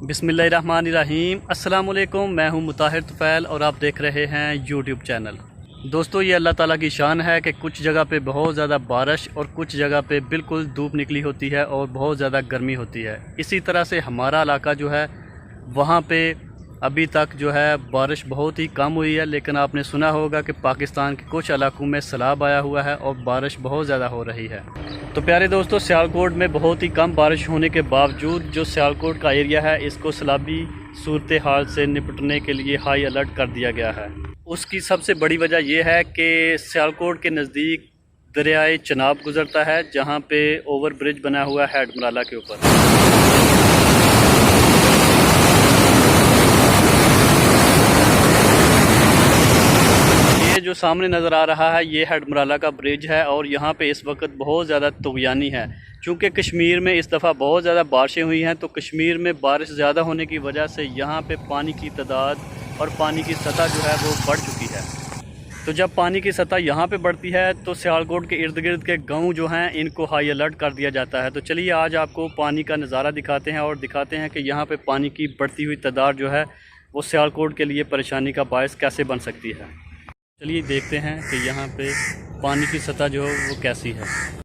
बिस्मिल्लाहिर्रहमानिर्रहीम। अस्सलाम वालेकुम। मैं हूं मुताहिर तुफ़ैल और आप देख रहे हैं यूट्यूब चैनल। दोस्तों, ये अल्लाह ताला की शान है कि कुछ जगह पे बहुत ज़्यादा बारिश और कुछ जगह पे बिल्कुल धूप निकली होती है और बहुत ज़्यादा गर्मी होती है। इसी तरह से हमारा इलाका जो है वहाँ पे अभी तक जो है बारिश बहुत ही कम हुई है, लेकिन आपने सुना होगा कि पाकिस्तान के कुछ इलाकों में सैलाब आया हुआ है और बारिश बहुत ज़्यादा हो रही है। तो प्यारे दोस्तों, सियालकोट में बहुत ही कम बारिश होने के बावजूद जो सियालकोट का एरिया है इसको सैलाबी सूरत हाल से निपटने के लिए हाई अलर्ट कर दिया गया है। उसकी सबसे बड़ी वजह यह है कि सियालकोट के नज़दीक दरियाए चनाब गुज़रता है, जहाँ पे ओवर ब्रिज बना हुआ है हेडमराला के ऊपर। ये जो सामने नज़र आ रहा है ये हेडमराला का ब्रिज है और यहाँ पे इस वक्त बहुत ज़्यादा तुग़यानी है। चूँकि कश्मीर में इस दफ़ा बहुत ज़्यादा बारिशें हुई हैं, तो कश्मीर में बारिश ज़्यादा होने की वजह से यहाँ पे पानी की तादाद और पानी की सतह जो है वो बढ़ चुकी है। तो जब पानी की सतह यहाँ पे बढ़ती है तो सियालकोट के इर्द गिर्द के गाँव जो हैं इनको हाई अलर्ट कर दिया जाता है। तो चलिए आज आपको पानी का नज़ारा दिखाते हैं और दिखाते हैं कि यहाँ पे पानी की बढ़ती हुई तादाद जो है वो सियालकोट के लिए परेशानी का बायस कैसे बन सकती है। चलिए देखते हैं कि यहाँ पे पानी की सतह जो है वो कैसी है।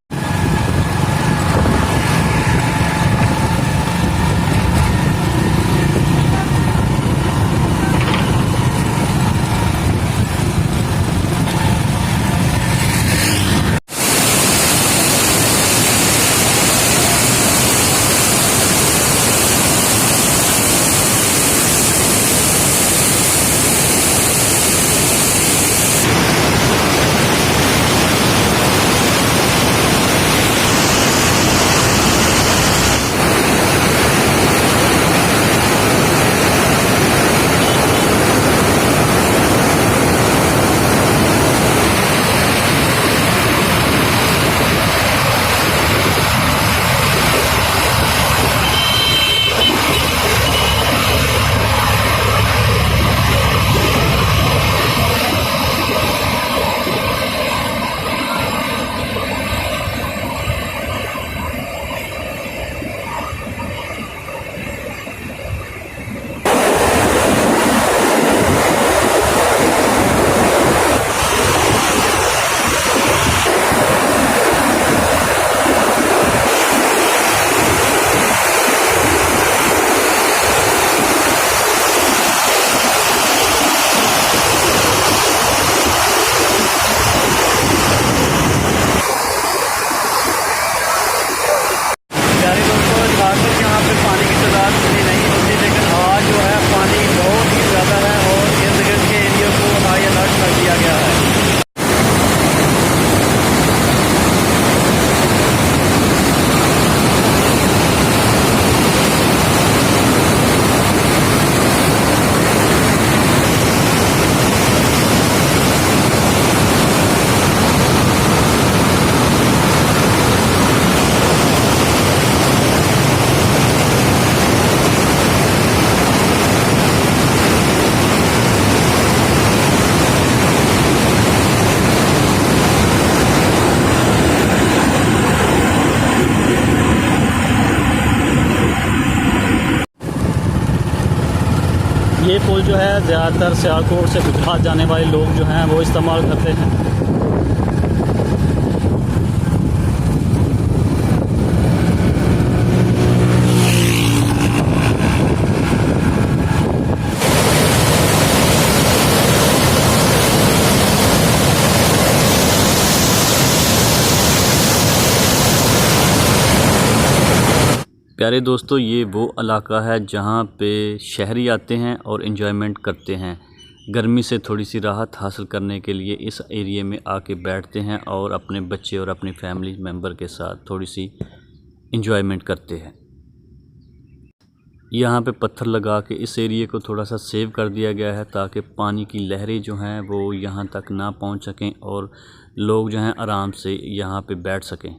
यहाँ पे पानी की तादाद इतनी नहीं होती, लेकिन आज जो है पानी बहुत ही ज़्यादा है और इर्द गिर्द के एरिया को हाई अलर्ट कर दिया गया है। ये पुल जो है ज़्यादातर सियालकोट से गुजरात जाने वाले लोग जो हैं वो इस्तेमाल करते हैं। प्यारे दोस्तों, ये वो इलाका है जहाँ पे शहरी आते हैं और एंजॉयमेंट करते हैं। गर्मी से थोड़ी सी राहत हासिल करने के लिए इस एरिया में आके बैठते हैं और अपने बच्चे और अपनी फैमिली मेम्बर के साथ थोड़ी सी एंजॉयमेंट करते हैं। यहाँ पे पत्थर लगा के इस एरिया को थोड़ा सा सेव कर दिया गया है ताकि पानी की लहरें जो हैं वो यहाँ तक ना पहुँच सकें और लोग जो हैं आराम से यहाँ पे बैठ सकें।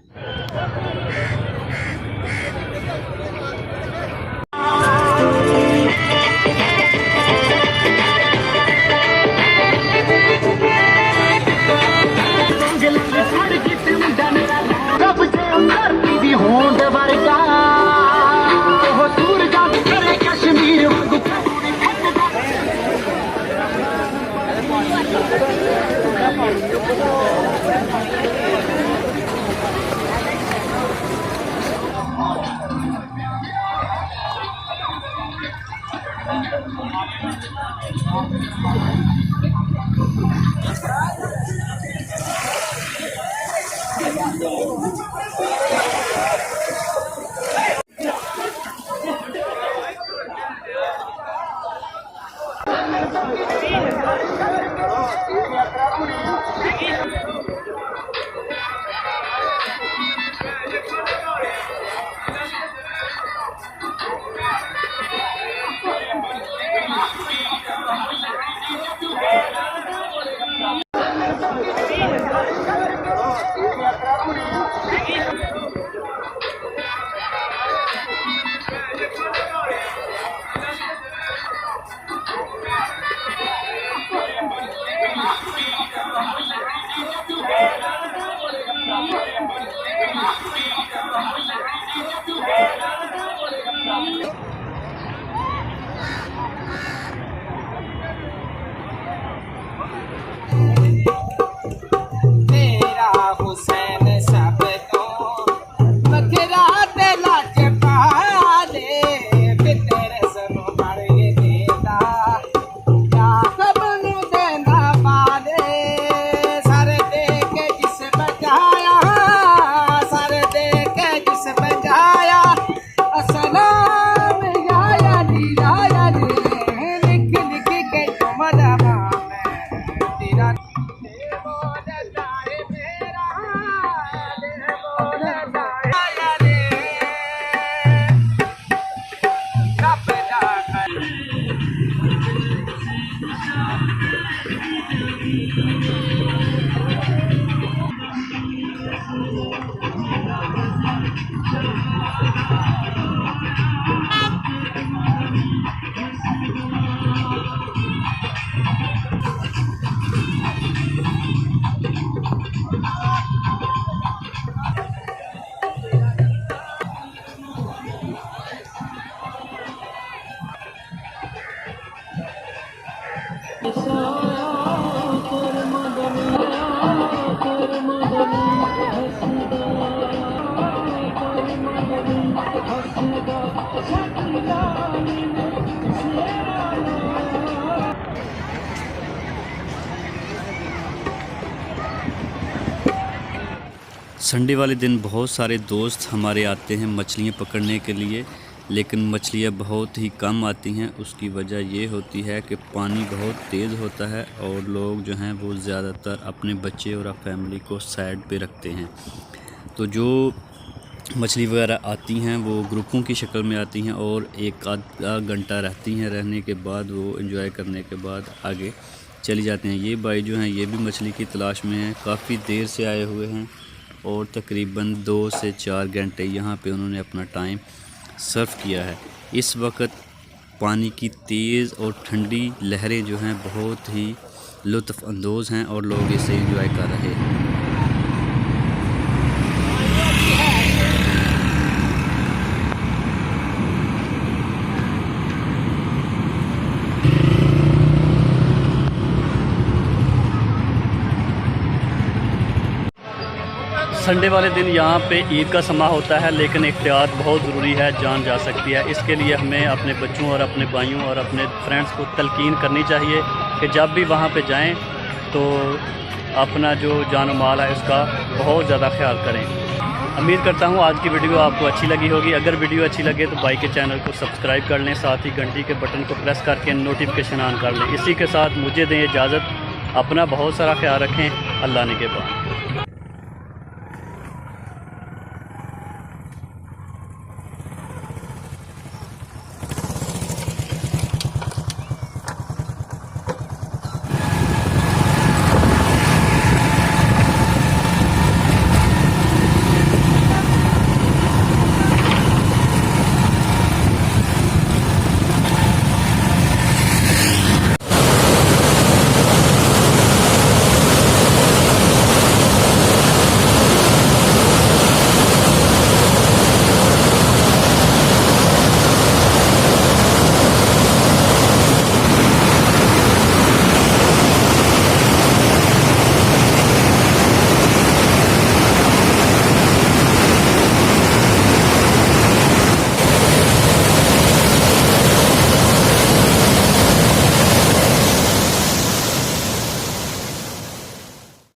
संडे वाले दिन बहुत सारे दोस्त हमारे आते हैं मछलियाँ पकड़ने के लिए, लेकिन मछलियाँ बहुत ही कम आती हैं। उसकी वजह ये होती है कि पानी बहुत तेज़ होता है और लोग जो हैं वो ज़्यादातर अपने बच्चे और फैमिली को साइड पे रखते हैं। तो जो मछली वगैरह आती हैं वो ग्रुपों की शक्ल में आती हैं और एक आधा घंटा रहती हैं। रहने के बाद वो एंजॉय करने के बाद आगे चली जाते हैं। ये भाई जो हैं ये भी मछली की तलाश में हैं, काफ़ी देर से आए हुए हैं और तकरीबन 2 से 4 घंटे यहाँ पे उन्होंने अपना टाइम सर्व किया है। इस वक्त पानी की तेज़ और ठंडी लहरें जो हैं बहुत ही लुत्फ़ अंदोज़ हैं और लोग इसे एंजॉय कर रहे हैं। संडे वाले दिन यहाँ पे ईद का समा होता है, लेकिन एहतियात बहुत ज़रूरी है, जान जा सकती है। इसके लिए हमें अपने बच्चों और अपने भाइयों और अपने फ्रेंड्स को तलकीन करनी चाहिए कि जब भी वहाँ पे जाएं तो अपना जो जान माल है उसका बहुत ज़्यादा ख्याल करें। उम्मीद करता हूँ आज की वीडियो आपको अच्छी लगी होगी। अगर वीडियो अच्छी लगे तो भाई के चैनल को सब्सक्राइब कर लें, साथ ही घंटी के बटन को प्रेस करके नोटिफिकेशन ऑन कर लें। इसी के साथ मुझे दें इजाज़त। अपना बहुत सारा ख्याल रखें। अल्लाह ने के बाद।